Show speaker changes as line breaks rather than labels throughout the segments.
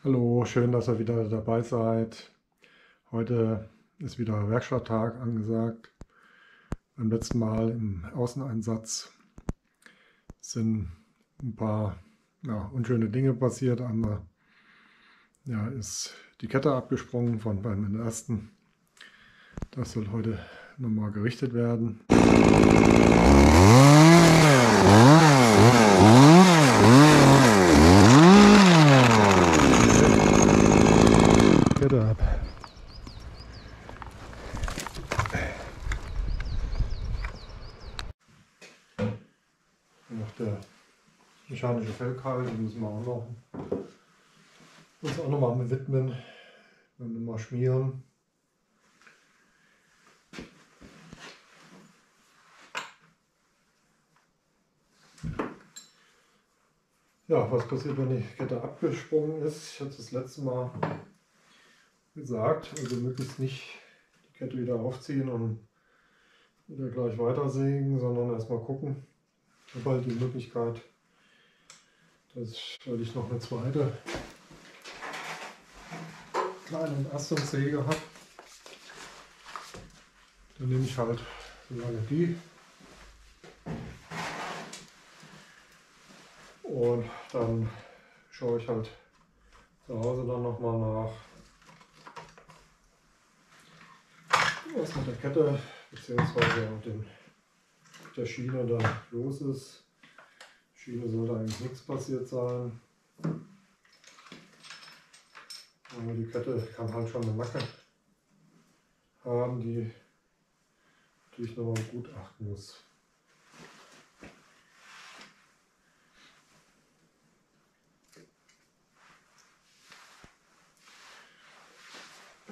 Hallo, schön, dass ihr wieder dabei seid. Heute ist wieder Werkstatttag angesagt. Beim letzten Mal im Außeneinsatz sind ein paar unschöne Dinge passiert. Einmal ist die Kette abgesprungen von beim ersten. Das soll heute nochmal gerichtet werden. Kette ab. Noch der mechanische Felghalt, den müssen wir auch noch mal mit widmen. Wenn wir mal schmieren. Ja, was passiert, wenn die Kette abgesprungen ist? Ich hatte das letzte Mal gesagt, also möglichst nicht die Kette wieder aufziehen und wieder gleich weitersägen, sondern erstmal gucken. Ich habe halt die Möglichkeit, weil ich noch eine zweite kleine Entlastungssäge habe. Dann nehme ich halt so lange die und dann schaue ich halt zu Hause dann nochmal nach, was mit der Kette bzw. der Schiene da los ist. Schiene sollte eigentlich nichts passiert sein. Aber die Kette kann halt schon eine Macke haben, die natürlich nochmal gut achten muss.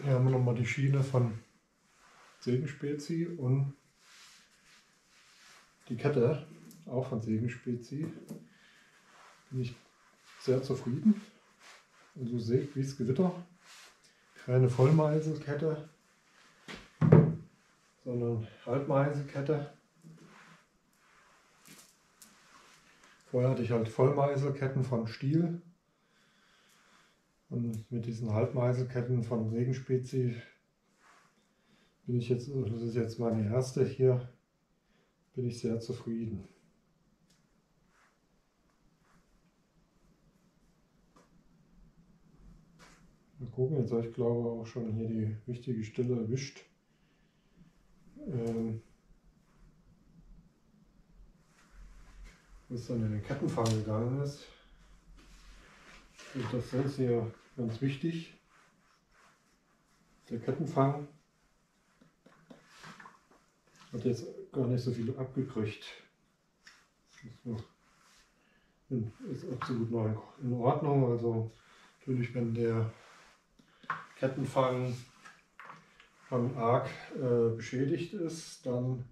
Hier haben wir nochmal die Schiene von Sägenspezi und die Kette auch von Sägenspezi. Bin ich sehr zufrieden. Also sägt wie das Gewitter. Keine Vollmeißelkette, sondern Halbmeißelkette. Vorher hatte ich halt Vollmeißelketten von Stihl. Und mit diesen Halbmeißelketten von Sägenspezi bin ich jetzt, das ist jetzt meine erste hier, bin ich sehr zufrieden. Mal gucken, jetzt habe ich glaube auch schon hier die wichtige Stelle erwischt. Wo es dann in den Kettenfang gegangen ist. Und das ist hier ganz wichtig. Der Kettenfang hat jetzt gar nicht so viel abgekriegt. Ist absolut noch in Ordnung. Also natürlich, wenn der Kettenfang arg beschädigt ist, dann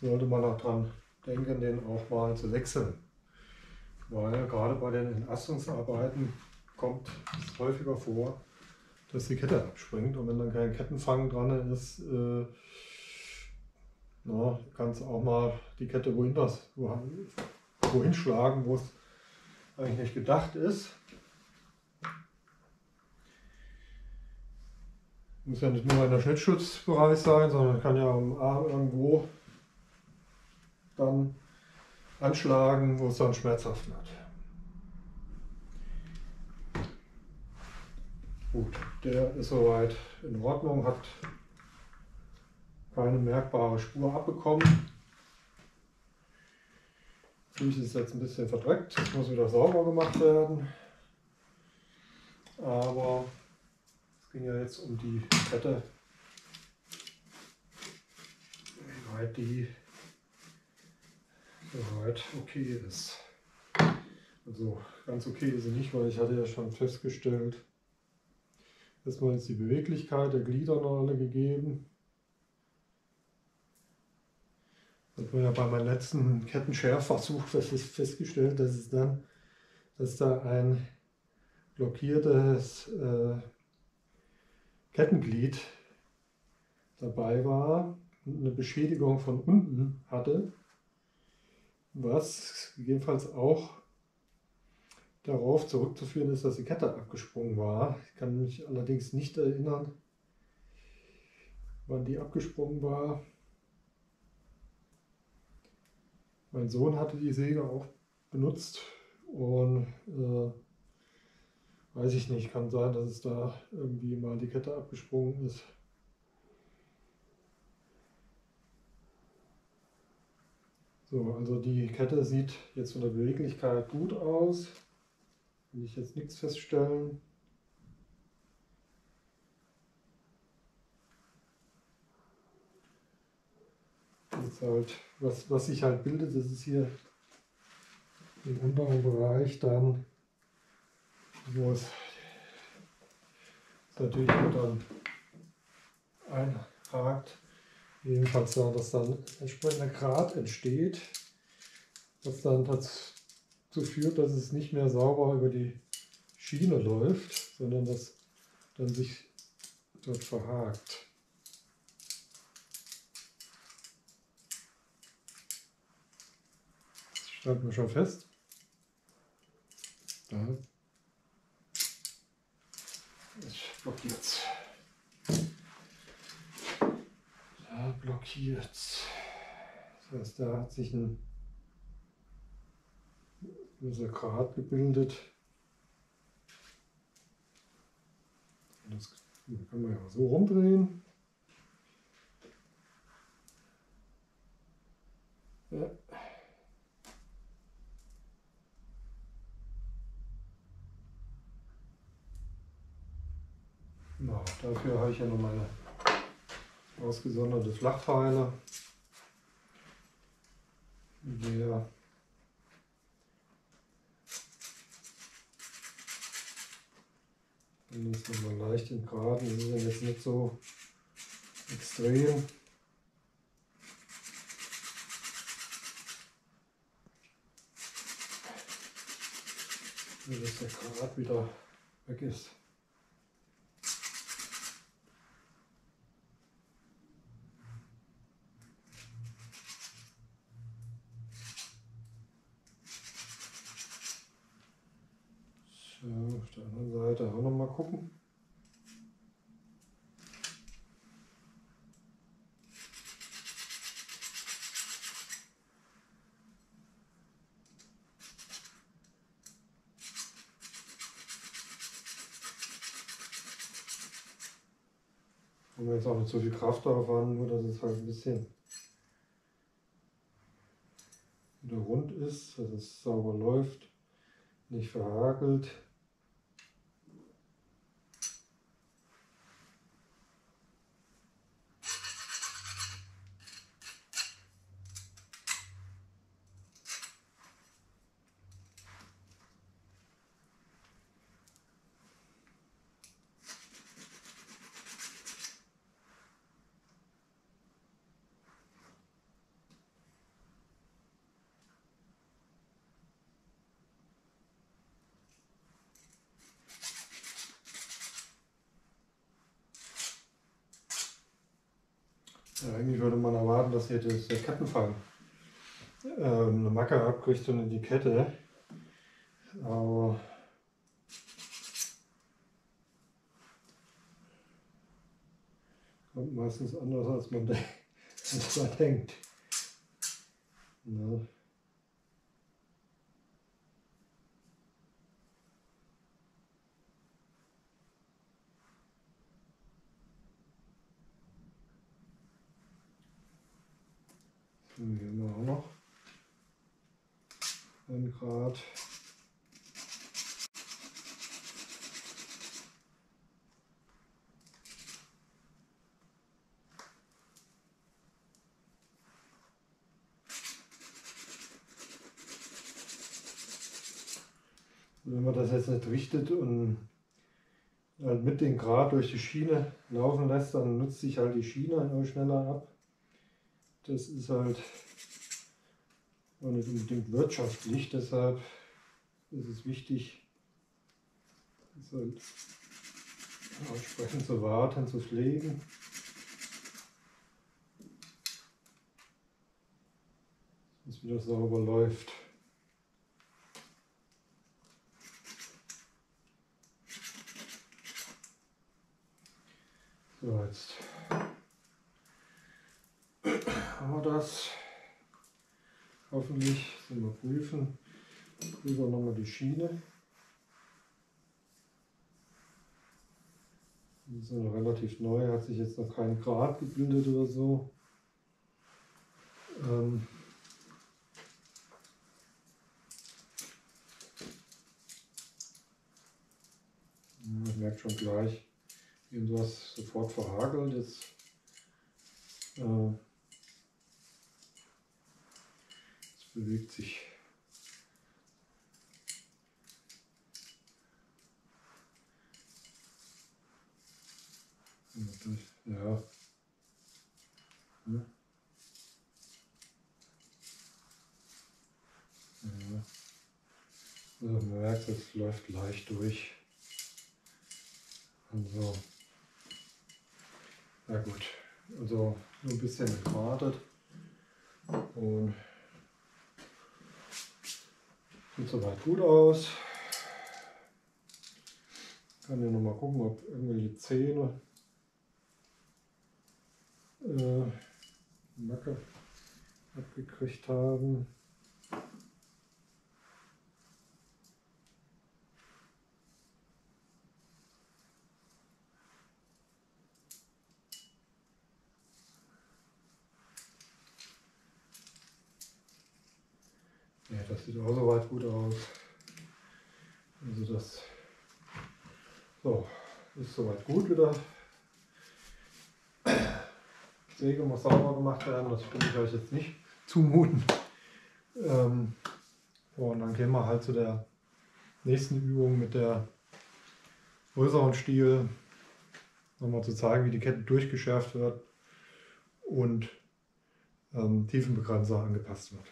sollte man auch dran denken, den auch mal zu wechseln. Weil gerade bei den Entlastungsarbeiten kommt es häufiger vor, dass die Kette abspringt, und wenn dann kein Kettenfang dran ist, kann es auch mal die Kette wohin schlagen, wo es eigentlich nicht gedacht ist. Muss ja nicht nur in der Schnittschutzbereich sein, sondern kann ja am Arm irgendwo dann anschlagen, wo es dann schmerzhaft wird. Gut, der ist soweit in Ordnung, hat keine merkbare Spur abbekommen. Natürlich ist es jetzt ein bisschen verdreckt, es muss wieder sauber gemacht werden. Aber es ging ja jetzt um die Kette, wie weit die soweit okay ist. Also ganz okay ist sie nicht, weil ich hatte ja schon festgestellt, erstmal ist die Beweglichkeit der Glieder noch alle gegeben. Das hat man ja bei meinem letzten Kettenschärfversuch festgestellt, dass da ein blockiertes Kettenglied dabei war und eine Beschädigung von unten hatte, was gegebenenfalls auch darauf zurückzuführen ist, dass die Kette abgesprungen war. Ich kann mich allerdings nicht erinnern, wann die abgesprungen war. Mein Sohn hatte die Säge auch benutzt und weiß ich nicht, kann sein, dass es da irgendwie mal die Kette abgesprungen ist. So, also die Kette sieht jetzt von der Beweglichkeit gut aus. Will ich jetzt nichts feststellen. Jetzt halt, was sich halt bildet, das ist hier im unteren Bereich dann, wo es natürlich auch dann einhakt. Jedenfalls da, dass dann entsprechender Grat entsteht, was dann dazu führt, dass es nicht mehr sauber über die Schiene läuft, sondern dass dann sich dort verhakt. Das stellt man schon fest. Da blockiert es. Da blockiert es. Das heißt, da hat sich ein gewisser Grat gebildet. Das kann man ja so rumdrehen. Ja. Genau, dafür habe ich ja noch meine ausgesonderte Flachpfeile. Der dann ist nochmal leicht im Graden, das ist ja jetzt nicht so extrem. Nur dass der Grat wieder weg ist. So, auf der anderen Seite auch noch mal gucken. Haben wir jetzt auch nicht so viel Kraft darauf an, nur dass es halt ein bisschen wieder rund ist, dass es sauber läuft, nicht verhakelt. Ja, eigentlich würde man erwarten, dass hier der Kettenfang eine Macke abkriegt und in die Kette. Aber kommt meistens anders, als man denkt. Ja. So, hier haben wir auch noch 1 Grad. Wenn man das jetzt nicht richtet und halt mit dem Grat durch die Schiene laufen lässt, dann nutzt sich halt die Schiene immer schneller ab. Das ist halt auch nicht unbedingt wirtschaftlich, deshalb ist es wichtig, das halt entsprechend zu warten, zu pflegen. Dass es wieder sauber läuft. So, jetzt haben wir das. Hoffentlich, sollen wir prüfen. Prüfen wir nochmal die Schiene. Die ist ja noch relativ neu, hat sich jetzt noch kein Grat gebildet oder so. Man merkt schon gleich, irgendwas sofort verhagelt. Jetzt es bewegt sich. Ja. Ja. Also man merkt, es läuft leicht durch. Also, ja gut, also nur ein bisschen gewartet und sieht soweit gut aus. Ich kann ja noch mal gucken, ob irgendwelche Zähne Macke abgekriegt haben. Ja, das sieht auch soweit gut aus. Also das ist soweit gut wieder. Die Säge muss sauber gemacht werden, das will ich euch jetzt nicht zumuten. Und dann gehen wir halt zu der nächsten Übung mit der größeren Stiel. Nochmal zu zeigen, wie die Kette durchgeschärft wird und Tiefenbegrenzer angepasst wird.